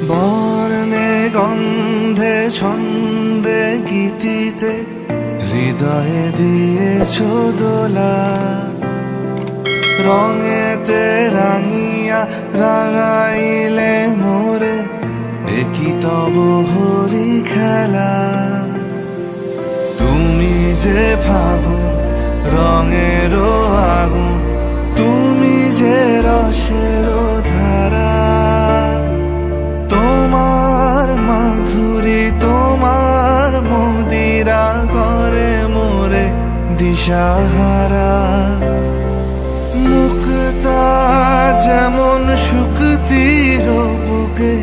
বর্ণে গন্ধে ছন্দে গীতিতে হৃদয়ে দিয়েছ দোলা, রঙেতে রাঙিয়া রাঙাইলে মোরে একই তব হরি খেলা। তুমি যে ফাগুন রঙের আগুন, তুমি যে রসের ধারা, তোমার মাধুরী তোমার মদিরা করে মোরে দিশাহারা। মুক্তা যেমন শুকতির বুকে